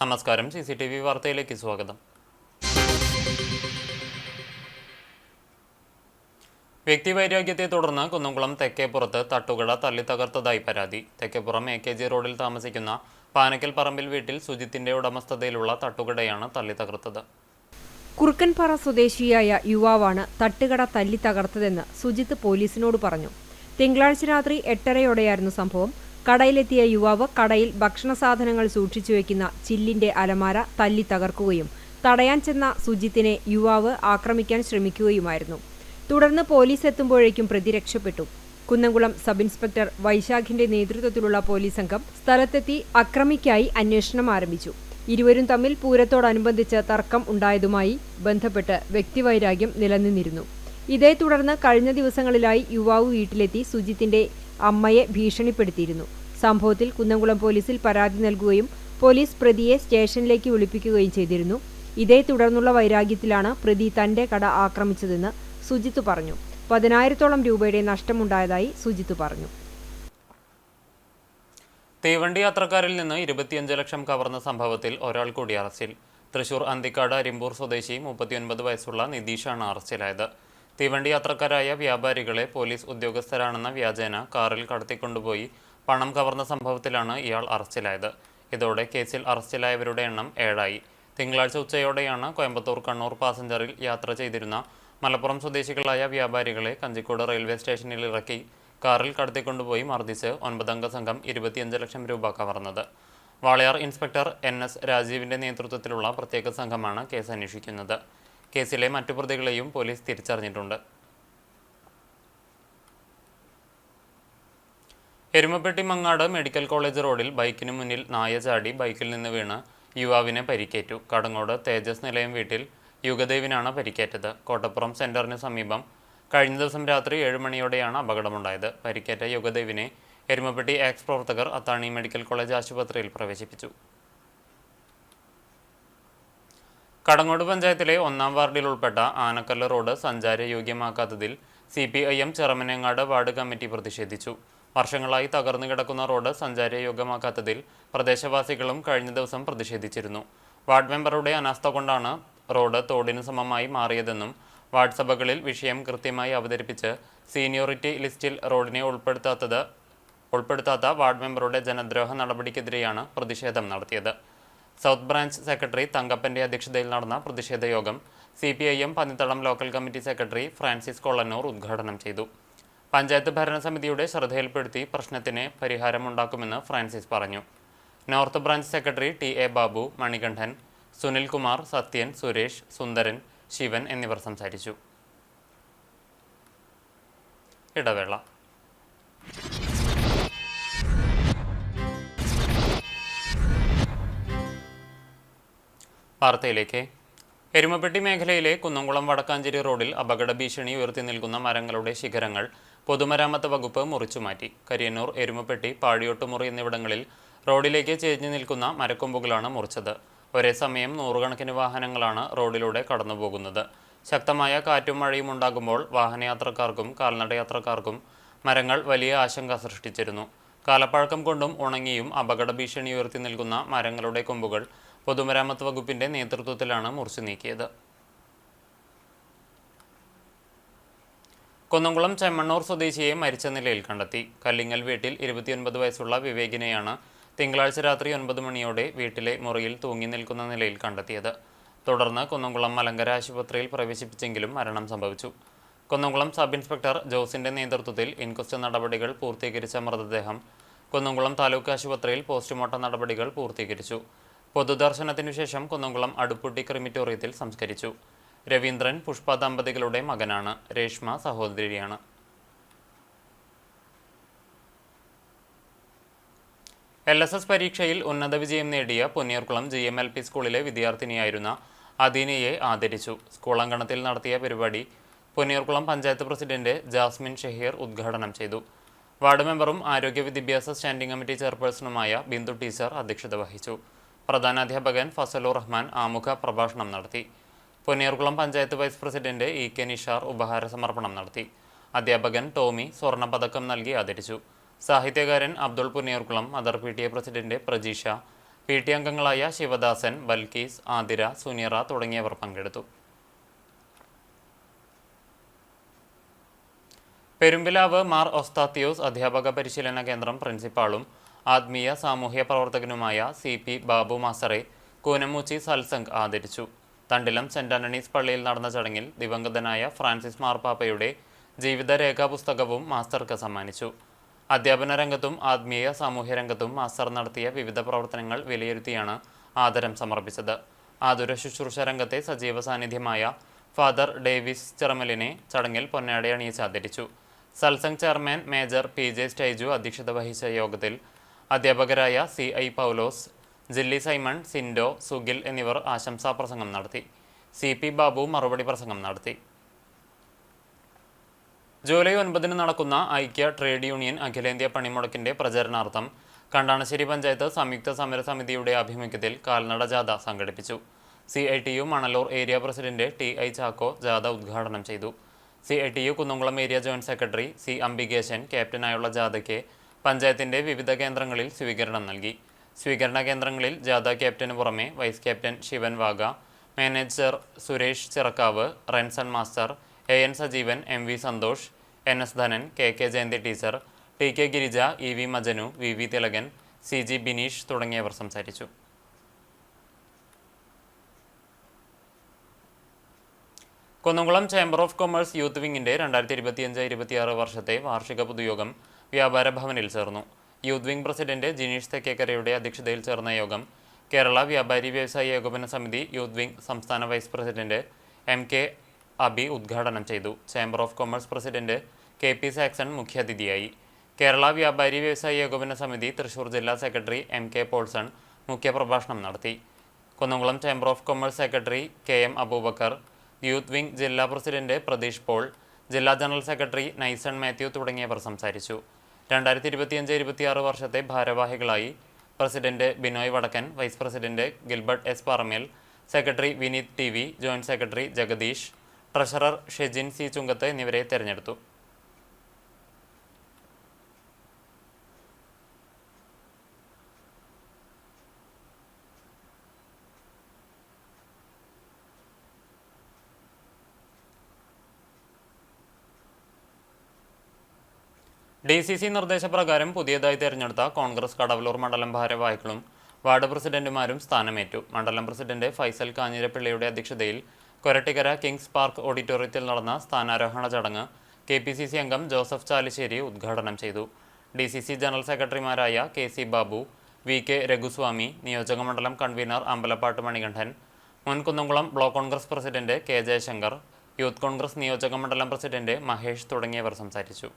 നമസ്കാരം. CCTV വാർത്തയിലേക്ക് സ്വാഗതം. വ്യക്തിവൈരാഗ്യത്തെ തുടർന്ന് കുന്നംകുളം തെക്കേപ്പുറത്ത് തട്ടുകട തല്ലിത്തകർത്തതായി പരാതി. തെക്കേപ്പുറം AKG റോഡിൽ താമസിക്കുന്ന പാനക്കൽ പറമ്പിൽ വീട്ടിൽ സുജിത്തിന്റെ ഉടമസ്ഥതയിലുള്ള തട്ടുകടയാണ് തല്ലിത്തകർത്തത്. കുറുക്കൻപാറ സ്വദേശിയായ യുവാവാണ് തട്ടുകട തല്ലിത്തകർത്തതെന്ന് സുജിത്ത് പോലീസിനോട് പറഞ്ഞു. തിങ്കളാഴ്ച രാത്രി 8:30യോടെയായിരുന്നു സംഭവം. കടയിലെത്തിയ യുവാവ് കടയിൽ ഭക്ഷണ സാധനങ്ങൾ സൂക്ഷിച്ചു വയ്ക്കുന്ന ചില്ലിന്റെ അലമാര തല്ലി തകർക്കുകയും തടയാൻ ചെന്ന സുജിത്തിനെ യുവാവ് ആക്രമിക്കാൻ ശ്രമിക്കുകയുമായിരുന്നു. തുടർന്ന് പോലീസ് എത്തുമ്പോഴേക്കും പ്രതി രക്ഷപ്പെട്ടു. കുന്നംകുളം സബ് ഇൻസ്പെക്ടർ വൈശാഖിന്റെ നേതൃത്വത്തിലുള്ള പോലീസ് സംഘം സ്ഥലത്തെത്തി അക്രമിക്കായി അന്വേഷണം ആരംഭിച്ചു. ഇരുവരും തമ്മിൽ പൂരത്തോടനുബന്ധിച്ച് തർക്കം ഉണ്ടായതുമായി ബന്ധപ്പെട്ട് വ്യക്തിവൈരാഗ്യം നിലനിന്നിരുന്നു. ഇതേ തുടർന്ന് കഴിഞ്ഞ ദിവസങ്ങളിലായി യുവാവ് വീട്ടിലെത്തി സുജിത്തിന്റെ അമ്മയെ ഭീഷണിപ്പെടുത്തിയിരുന്നു. സംഭവത്തിൽ കുന്നംകുളം പോലീസിൽ പരാതി നൽകുകയും പോലീസ് പ്രതിയെ സ്റ്റേഷനിലേക്ക് വിളിപ്പിക്കുകയും ചെയ്തിരുന്നു. ഇതേ തുടർന്നുള്ള വൈരാഗ്യത്തിലാണ് പ്രതി തന്റെ കട ആക്രമിച്ചതെന്ന് സുജിത്ത് പറഞ്ഞു. 10,000-ഓളം രൂപയുടെ നഷ്ടമുണ്ടായതായി സുജിത്ത് പറഞ്ഞു. തീവണ്ടി യാത്രക്കാരിൽ നിന്ന് 25 ലക്ഷം കവർന്ന സംഭവത്തിൽ ഒരാൾ കൂടി അറസ്റ്റിൽ. തൃശൂർ അന്തിക്കാട് അരിമ്പൂർ സ്വദേശി 39 വയസ്സുള്ള നിതീഷാണ് അറസ്റ്റിലായത്. തീവണ്ടി യാത്രക്കാരായ വ്യാപാരികളെ പോലീസ് ഉദ്യോഗസ്ഥരാണെന്ന വ്യാജേന കാറിൽ കടത്തിക്കൊണ്ടുപോയി പണം കവർന്ന സംഭവത്തിലാണ് ഇയാൾ അറസ്റ്റിലായത്. ഇതോടെ കേസിൽ അറസ്റ്റിലായവരുടെ എണ്ണം 7ആയി. തിങ്കളാഴ്ച ഉച്ചയോടെയാണ് കോയമ്പത്തൂർ കണ്ണൂർ പാസഞ്ചറിൽ യാത്ര ചെയ്തിരുന്ന മലപ്പുറം സ്വദേശികളായ വ്യാപാരികളെ കഞ്ചിക്കോട് റെയിൽവേ സ്റ്റേഷനിൽ ഇറക്കി കാറിൽ കടത്തിക്കൊണ്ടുപോയി മർദ്ദിച്ച് 9-അംഗ സംഘം 25 ലക്ഷം രൂപ കവർന്നത്. വാളയാർ ഇൻസ്പെക്ടർ NS രാജീവിന്റെ നേതൃത്വത്തിലുള്ള പ്രത്യേക സംഘമാണ് കേസ് അന്വേഷിക്കുന്നത്. കേസിലെ മറ്റു പ്രതികളെയും പോലീസ് തിരിച്ചറിഞ്ഞിട്ടുണ്ട്. എരുമപ്പെട്ടി മങ്ങാട് മെഡിക്കൽ കോളേജ് റോഡിൽ ബൈക്കിന് മുന്നിൽ നായ ചാടി ബൈക്കിൽ നിന്ന് വീണ് യുവാവിനെ പരിക്കേറ്റു. കടങ്ങോട് തേജസ് നിലയം വീട്ടിൽ യുഗദേവിനാണ് പരിക്കേറ്റത്. കോട്ടപ്പുറം സെന്ററിന് സമീപം കഴിഞ്ഞ ദിവസം രാത്രി 7 മണിയോടെയാണ് അപകടമുണ്ടായത്. പരിക്കേറ്റ യുഗദേവിനെ എരുമപ്പെട്ടി എക്സ് പ്രവർത്തകർ അത്താണി മെഡിക്കൽ കോളേജ് ആശുപത്രിയിൽ പ്രവേശിപ്പിച്ചു. കടങ്ങോട് പഞ്ചായത്തിലെ 1-ാം വാർഡിൽ ഉൾപ്പെട്ട ആനക്കല്ല് റോഡ് സഞ്ചാരയോഗ്യമാക്കാത്തതിൽ CPIM ചെറമനേങ്ങാട് വാർഡ് കമ്മിറ്റി പ്രതിഷേധിച്ചു. വർഷങ്ങളായി തകർന്നു കിടക്കുന്ന റോഡ് സഞ്ചാരയോഗ്യമാക്കാത്തതിൽ പ്രദേശവാസികളും കഴിഞ്ഞ ദിവസം പ്രതിഷേധിച്ചിരുന്നു. വാർഡ് മെമ്പറുടെ അനാസ്ഥ കൊണ്ടാണ് റോഡ് തോടിന് സമമായി മാറിയതെന്നും വാർഡ് സഭകളിൽ വിഷയം കൃത്യമായി അവതരിപ്പിച്ച് സീനിയോറിറ്റി ലിസ്റ്റിൽ റോഡിനെ ഉൾപ്പെടുത്താത്ത വാർഡ് മെമ്പറുടെ ജനദ്രോഹ നടപടിക്കെതിരെയാണ് പ്രതിഷേധം നടത്തിയത്. സൗത്ത് ബ്രാഞ്ച് സെക്രട്ടറി തങ്കപ്പന്റെ അധ്യക്ഷതയിൽ നടന്ന പ്രതിഷേധ യോഗം CPIM Pannithalam local committee secretary Francis Kollannur ഉദ്ഘാടനം ചെയ്തു. പഞ്ചായത്ത് ഭരണസമിതിയുടെ ശ്രദ്ധയിൽപ്പെടുത്തി പ്രശ്നത്തിന് പരിഹാരമുണ്ടാക്കുമെന്ന് ഫ്രാൻസിസ് പറഞ്ഞു. North branch secretary TA Babu, Manikandan, Sunilkumar, Sathyan, Suresh, Sundaran, Shivan എന്നിവർ സംസാരിച്ചു. ഇടവേള. വാർത്തയിലേക്ക്. എരുമപ്പെട്ടി മേഖലയിലെ കുന്നംകുളം വടക്കാഞ്ചേരി റോഡിൽ അപകട ഭീഷണി ഉയർത്തി നിൽക്കുന്ന മരങ്ങളുടെ ശിഖരങ്ങൾ പൊതുമരാമത്ത് വകുപ്പ് മുറിച്ചുമാറ്റി. കരിയന്നൂർ, എരുമപ്പെട്ടി, പാഴിയോട്ടുമുറി എന്നിവിടങ്ങളിൽ റോഡിലേക്ക് ചേഞ്ഞു നിൽക്കുന്ന മരക്കൊമ്പുകളാണ് മുറിച്ചത്. ഒരേ സമയം 100 കണക്കിന് വാഹനങ്ങളാണ് റോഡിലൂടെ കടന്നുപോകുന്നത്. ശക്തമായ കാറ്റും മഴയും ഉണ്ടാകുമ്പോൾ വാഹനയാത്രക്കാർക്കും കാൽനടയാത്രക്കാർക്കും മരങ്ങൾ വലിയ ആശങ്ക സൃഷ്ടിച്ചിരുന്നു. കാലപ്പഴക്കം കൊണ്ടും ഉണങ്ങിയും അപകട ഭീഷണി ഉയർത്തി നിൽക്കുന്ന മരങ്ങളുടെ കൊമ്പുകൾ പൊതുമരാമത്ത് വകുപ്പിന്റെ നേതൃത്വത്തിലാണ് മുറിച്ചു നീക്കിയത്. കുന്നംകുളം ചെമ്മണ്ണൂർ സ്വദേശിയെ മരിച്ച നിലയിൽ കണ്ടെത്തി. കല്ലിങ്ങൽ വീട്ടിൽ 29 വയസ്സുള്ള വിവേകിനെയാണ് തിങ്കളാഴ്ച രാത്രി 9 മണിയോടെ വീട്ടിലെ മുറിയിൽ തൂങ്ങി നിൽക്കുന്ന നിലയിൽ കണ്ടെത്തിയത്. തുടർന്ന് കുന്നംകുളം മലങ്കര ആശുപത്രിയിൽ പ്രവേശിപ്പിച്ചെങ്കിലും മരണം സംഭവിച്ചു. കുന്നംകുളം സബ് ഇൻസ്പെക്ടർ ജോസിന്റെ നേതൃത്വത്തിൽ ഇൻക്വസ്റ്റ് നടപടികൾ പൂർത്തീകരിച്ച മൃതദേഹം കുന്നംകുളം താലൂക്ക് ആശുപത്രിയിൽ പോസ്റ്റ്മോർട്ടം നടപടികൾ പൂർത്തീകരിച്ചു. പൊതുദർശനത്തിനു ശേഷം കുന്നംകുളം അടുപ്പുട്ടി ക്രിമിറ്റോറിയത്തിൽ സംസ്കരിച്ചു. രവീന്ദ്രൻ, പുഷ്പ ദമ്പതികളുടെ മകനാണ്. രേഷ്മ സഹോദരിയാണ്. LSS പരീക്ഷയിൽ ഉന്നത വിജയം നേടിയ പൊന്നിയൂർക്കുളം GMLP സ്കൂളിലെ വിദ്യാർത്ഥിനിയായിരുന്ന അദീനയെ ആദരിച്ചു. സ്കൂൾ അങ്കണത്തിൽ നടത്തിയ പരിപാടി പൊന്നിയൂർക്കുളം പഞ്ചായത്ത് പ്രസിഡന്റ് ജാസ്മിൻ ഷഹീർ ഉദ്ഘാടനം ചെയ്തു. വാർഡ് മെമ്പറും ആരോഗ്യ വിദ്യാഭ്യാസ സ്റ്റാൻഡിംഗ് കമ്മിറ്റി ചെയർപേഴ്സണുമായ ബിന്ദു ടീച്ചർ അധ്യക്ഷത വഹിച്ചു. പ്രധാനാധ്യാപകൻ ഫസലുർ റഹ്മാൻ ആമുഖ പ്രഭാഷണം നടത്തി. Ponniyurkulam panchayat vice president EK Nishar ഉപഹാര സമർപ്പണം നടത്തി. അധ്യാപകൻ ടോമി സ്വർണ്ണ പതക്കം നൽകി ആദരിച്ചു. സാഹിത്യകാരൻ Abdul Ponniyurkulam, mother PTA president Prajeesha, PT അംഗങ്ങളായ ശിവദാസൻ, ബൽക്കീസ്, ആതിര, സുനിറ തുടങ്ങിയവർ പങ്കെടുത്തു. പെരുമ്പിലാവ് മാർ ഒസ്താത്തിയോസ് അധ്യാപക പരിശീലന കേന്ദ്രം പ്രിൻസിപ്പാളും ആത്മീയ സാമൂഹ്യ പ്രവർത്തകനുമായ CP ബാബു മാസ്റ്ററെ കൂനമൂച്ചി സത്സംഗ് ആദരിച്ചു. തണ്ടിലം സെന്റ് ആന്റണീസ് പള്ളിയിൽ നടന്ന ചടങ്ങിൽ ദിവംഗതനായ ഫ്രാൻസിസ് മാർപ്പാപ്പയുടെ ജീവിതരേഖാ പുസ്തകവും മാസ്റ്റർക്ക് സമ്മാനിച്ചു. അധ്യാപന രംഗത്തും ആത്മീയ സാമൂഹ്യ രംഗത്തും മാസ്റ്റർ നടത്തിയ വിവിധ പ്രവർത്തനങ്ങൾ വിലയിരുത്തിയാണ് ആദരം സമർപ്പിച്ചത്. ആതുര ശുശ്രൂഷ രംഗത്തെ സജീവ സാന്നിധ്യമായ ഫാദർ ഡേവിസ് ചിറമലിനെ ചടങ്ങിൽ പൊന്നാട അണിയിച്ച് ആദരിച്ചു. Satsang chairman major PJ Staiju അധ്യക്ഷത വഹിച്ച യോഗത്തിൽ അധ്യാപകരായ CI പൗലോസ്, ജില്ലി സൈമൺ, സിൻഡോ, സുഗിൽ എന്നിവർ ആശംസാ പ്രസംഗം നടത്തി. CP ബാബു മറുപടി പ്രസംഗം നടത്തി. ജൂലൈ 9 നടക്കുന്ന ഐക്യ ട്രേഡ് യൂണിയൻ അഖിലേന്ത്യാ പണിമുടക്കിന്റെ പ്രചരണാർത്ഥം കണ്ടാണശ്ശേരി പഞ്ചായത്ത് സംയുക്ത സമരസമിതിയുടെ ആഭിമുഖ്യത്തിൽ കാൽനട ജാഥ സംഘടിപ്പിച്ചു. CITU Manalur area president TI Chacko ജാഥ ഉദ്ഘാടനം ചെയ്തു. CITU Kunnamkulam area joint secretary C Ambikesan ക്യാപ്റ്റനായുള്ള ജാഥയ്ക്ക് പഞ്ചായത്തിന്റെ വിവിധ കേന്ദ്രങ്ങളിൽ സ്വീകരണം നൽകി. സ്വീകരണ കേന്ദ്രങ്ങളിൽ ജാഥ ക്യാപ്റ്റന് പുറമെ vice captain Shivan Vaga, manager Suresh Chirakkav, Renson master, AN Sajeevan, MV Santhosh, NS Dhanan, KK Jayanthi teacher, TK Girija, EV Majanu, VV Thilakan, CG Bineesh തുടങ്ങിയവർ സംസാരിച്ചു. Kunnamkulam chamber of commerce youth വിങ്ങിന്റെ 2025-26 വർഷത്തെ വാർഷിക പൊതുയോഗം വ്യാപാര ഭവനിൽ ചേർന്നു. യൂത്ത് വിംഗ് പ്രസിഡന്റ് ജിനീഷ് തെക്കേക്കരയുടെ അധ്യക്ഷതയിൽ ചേർന്ന യോഗം കേരള വ്യാപാരി വ്യവസായി ഏകോപന സമിതി യൂത്ത് വിംഗ് സംസ്ഥാന വൈസ് പ്രസിഡന്റ് MK അബി ഉദ്ഘാടനം ചെയ്തു. Chamber of commerce president KP Saxon മുഖ്യാതിഥിയായി. കേരള വ്യാപാരി വ്യവസായി ഏകോപന സമിതി തൃശൂർ ജില്ലാ സെക്രട്ടറി MK പോൾസൺ മുഖ്യപ്രഭാഷണം നടത്തി. Kunnamkulam chamber of commerce secretary KM Aboobacker, youth wing ജില്ലാ പ്രസിഡന്റ് പ്രതീഷ് പോൾ, ജില്ലാ ജനറൽ സെക്രട്ടറി നൈസൺ മാത്യു തുടങ്ങിയവർ സംസാരിച്ചു. 2025-26 വർഷത്തെ ഭാരവാഹികളായി president Binoy Vadakkan, vice president Gilbert S Paramel, secretary Vineeth TV, joint secretary Jagadeesh, treasurer Shejin C Chungath എന്നിവരെ തെരഞ്ഞെടുത്തു. DCC നിർദ്ദേശപ്രകാരം പുതിയതായി തെരഞ്ഞെടുത്ത കോൺഗ്രസ് കടവലൂർ മണ്ഡലം ഭാരവാഹികളും വാർഡ് പ്രസിഡന്റുമാരും സ്ഥാനമേറ്റു. മണ്ഡലം പ്രസിഡന്റ് ഫൈസൽ കാഞ്ഞിരപ്പിള്ളയുടെ അധ്യക്ഷതയിൽ കൊരട്ടിക്കര കിങ്സ് പാർക്ക് ഓഡിറ്റോറിയത്തിൽ നടന്ന സ്ഥാനാരോഹണ ചടങ്ങ് KPCC അംഗം ജോസഫ് ചാലിശ്ശേരി ഉദ്ഘാടനം ചെയ്തു. DCC ജനറൽ സെക്രട്ടറിമാരായ KC ബാബു, VK രഘുസ്വാമി, നിയോജകമണ്ഡലം കൺവീനർ അമ്പലപ്പാട്ട് മണികണ്ഠൻ, മുൻ Kunnamkulam block Congress president K Jaishankar, youth Congress നിയോജകമണ്ഡലം പ്രസിഡന്റ് മഹേഷ് തുടങ്ങിയവർ സംസാരിച്ചു.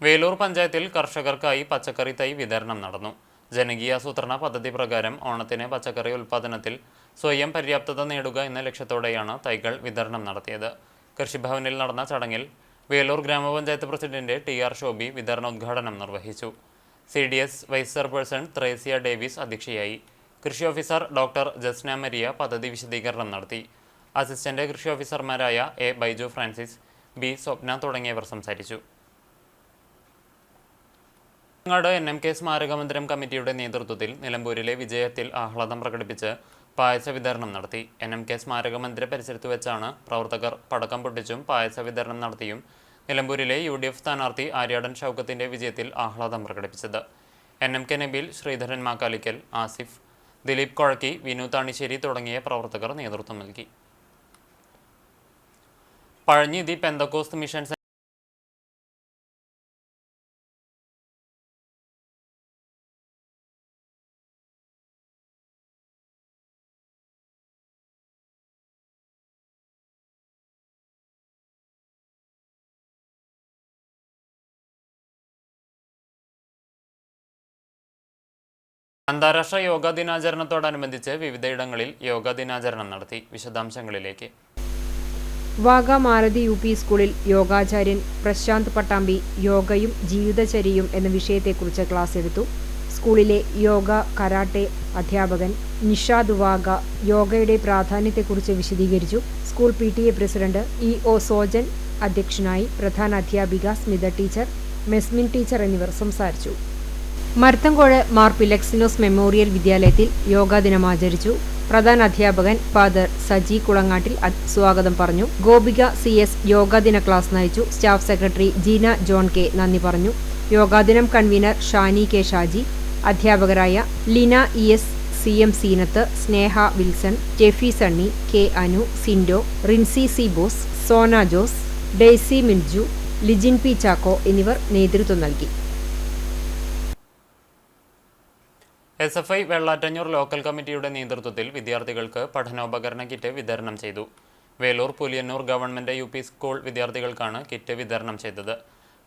വേലൂർ പഞ്ചായത്തിൽ കർഷകർക്കായി പച്ചക്കറി തൈ വിതരണം നടന്നു. ജനകീയാസൂത്രണ പദ്ധതി പ്രകാരം ഓണത്തിന് പച്ചക്കറി ഉൽപ്പാദനത്തിൽ സ്വയം പര്യാപ്തത നേടുക എന്ന ലക്ഷ്യത്തോടെയാണ് തൈകൾ വിതരണം നടത്തിയത്. കൃഷിഭവനിൽ നടന്ന ചടങ്ങിൽ വേലൂർ ഗ്രാമപഞ്ചായത്ത് പ്രസിഡന്റ് TR ഷോബി വിതരണോദ്ഘാടനം നിർവഹിച്ചു. CDS vice chairperson Thresia Davis അധ്യക്ഷയായി. കൃഷി ഓഫീസർ ഡോക്ടർ ജസ്ന മരിയ പദ്ധതി വിശദീകരണം നടത്തി. അസിസ്റ്റന്റ് കൃഷി ഓഫീസർമാരായ A ബൈജു ഫ്രാൻസിസ്, B സ്വപ്ന തുടങ്ങിയവർ സംസാരിച്ചു. NMK സ്മാരക മന്ദിരം കമ്മിറ്റിയുടെ നേതൃത്വത്തിൽ നിലമ്പൂരിലെ വിജയത്തിൽ ആഹ്ലാദം പ്രകടിപ്പിച്ച് പായസ വിതരണം നടത്തി. NMK സ്മാരക മന്ദിര പരിസരത്ത് വെച്ചാണ് പ്രവർത്തകർ പടക്കം പൊട്ടിച്ചും പായസ വിതരണം നടത്തിയും നിലമ്പൂരിലെ UDF സ്ഥാനാർത്ഥി ആര്യാടൻ ഷൗക്കത്തിന്റെ വിജയത്തിൽ ആഹ്ലാദം പ്രകടിപ്പിച്ചത്. NMK നബീൽ, ശ്രീധരൻ മാക്കാലിക്കൽ, ആസിഫ്, ദിലീപ് കൊഴക്കി, വിനു താണിശ്ശേരി തുടങ്ങിയ പ്രവർത്തകർ നേതൃത്വം നൽകി. പഴഞ്ഞി ദി പെന്തക്കോസ്ത് മിഷൻ അന്താരാഷ്ട്ര യോഗാ ദിനാചരണത്തോടനുബന്ധിച്ച് വിവിധയിടങ്ങളിൽ യോഗാ ദിനാചരണം നടത്തി. വിശദാംശങ്ങളിലേക്ക്. വാഗ മാലതി UP സ്കൂളിൽ യോഗാചാര്യൻ പ്രശാന്ത് പട്ടാമ്പി യോഗയും ജീവിതചര്യയും എന്ന വിഷയത്തെക്കുറിച്ച് ക്ലാസ് എടുത്തു. സ്കൂളിലെ യോഗ കരാട്ടെ അധ്യാപകൻ നിഷാദ് വാഗ യോഗയുടെ പ്രാധാന്യത്തെക്കുറിച്ച് വിശദീകരിച്ചു. School PTA president EO Sojan അധ്യക്ഷനായി. പ്രധാന അധ്യാപിക സ്മിത ടീച്ചർ, മെസ്മിൻ ടീച്ചർ എന്നിവർ സംസാരിച്ചു. മരത്തങ്കോട് മാർ പിലക്സിനോസ് മെമ്മോറിയൽ വിദ്യാലയത്തിൽ യോഗാ ദിനം ആചരിച്ചു. പ്രധാന അധ്യാപകൻ ഫാദർ സജി കുളങ്ങാട്ടിൽ സ്വാഗതം പറഞ്ഞു. ഗോപിക CS യോഗാദിന ക്ലാസ് നയിച്ചു. Staff secretary Jeena John K നന്ദി പറഞ്ഞു. യോഗാദിനം കൺവീനർ ഷാനി കെ ഷാജി, അധ്യാപകരായ Lina ES, CM Seenath, Sneha Wilson, Tefi Sunny, K Anu, Sindo, Rincy C Bose, Sona Jose, Daisy Milju, Lijin P Chacko എന്നിവർ നേതൃത്വം നൽകി. SFI വെള്ളാറ്റഞ്ഞൂർ ലോക്കൽ കമ്മിറ്റിയുടെ നേതൃത്വത്തിൽ വിദ്യാർത്ഥികൾക്ക് പഠനോപകരണ കിറ്റ് വിതരണം ചെയ്തു. Velur Puliyannur government UP school വിദ്യാർത്ഥികൾക്കാണ് കിറ്റ് വിതരണം ചെയ്തത്.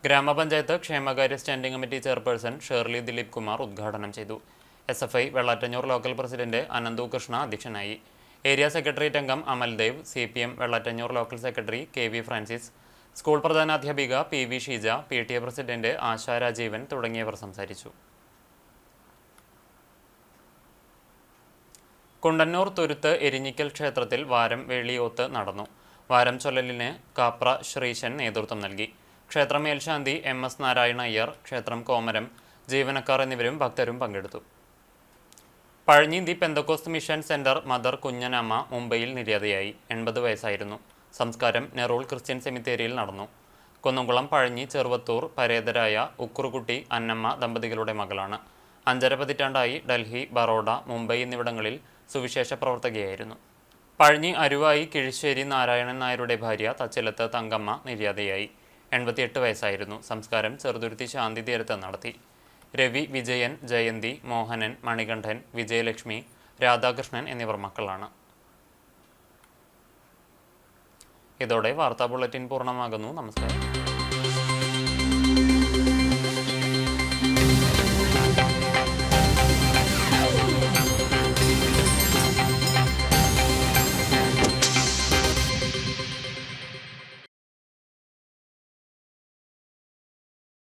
ഗ്രാമപഞ്ചായത്ത് ക്ഷേമകാര്യ standing committee chairperson Shirley Dileep Kumar ഉദ്ഘാടനം ചെയ്തു. SFI Vellattanjur local president Ananthu Krishna അധ്യക്ഷനായി. ഏരിയ സെക്രട്ടേറിയറ്റ് അംഗം Amaldev, CPM Vellattanjur local secretary KV Francis, school പ്രധാനാധ്യാപിക PV Sheeja, PTA president Asha Rajeevan തുടങ്ങിയവർ സംസാരിച്ചു. കുണ്ടന്നൂർ തുരുത്ത് എരിഞ്ഞിക്കൽ ക്ഷേത്രത്തിൽ വാരം വേളിയോത്ത് നടന്നു. വാരം ചൊല്ലലിന് കാപ്ര ശ്രീശൻ നേതൃത്വം നൽകി. ക്ഷേത്ര മേൽശാന്തി MS നാരായണ അയ്യർ, ക്ഷേത്രം കോമരം, ജീവനക്കാർ എന്നിവരും ഭക്തരും പങ്കെടുത്തു. Pazhanji the Pentecost mission centre mother Kunjanamma മുംബൈയിൽ നിര്യാതയായി. 80 വയസ്സായിരുന്നു. സംസ്കാരം നെറൂൾ ക്രിസ്ത്യൻ സെമിത്തേരിയിൽ നടന്നു. കുന്നംകുളം പഴഞ്ഞി ചെറുവത്തൂർ പരേതരായ ഉക്കുറുകുട്ടി അന്നമ്മ ദമ്പതികളുടെ മകളാണ്. 5.5 പതിറ്റാണ്ടായി ഡൽഹി, ബറോഡ, മുംബൈ എന്നിവിടങ്ങളിൽ സുവിശേഷ പ്രവർത്തകയായിരുന്നു. പഴഞ്ഞി അരുവായി കിഴിശ്ശേരി നാരായണൻ നായരുടെ ഭാര്യ തച്ചിലത്ത് തങ്കമ്മ നിര്യാതയായി. 88 വയസ്സായിരുന്നു. സംസ്കാരം ചെറുതുരുത്തി ശാന്തി തീരത്ത് നടത്തി. രവി, വിജയൻ, ജയന്തി, മോഹനൻ, മണികണ്ഠൻ, വിജയലക്ഷ്മി, രാധാകൃഷ്ണൻ എന്നിവർ മക്കളാണ്. ഇതോടെ വാർത്താ ബുള്ളറ്റിൻ പൂർണ്ണമാകുന്നു. നമസ്കാരം.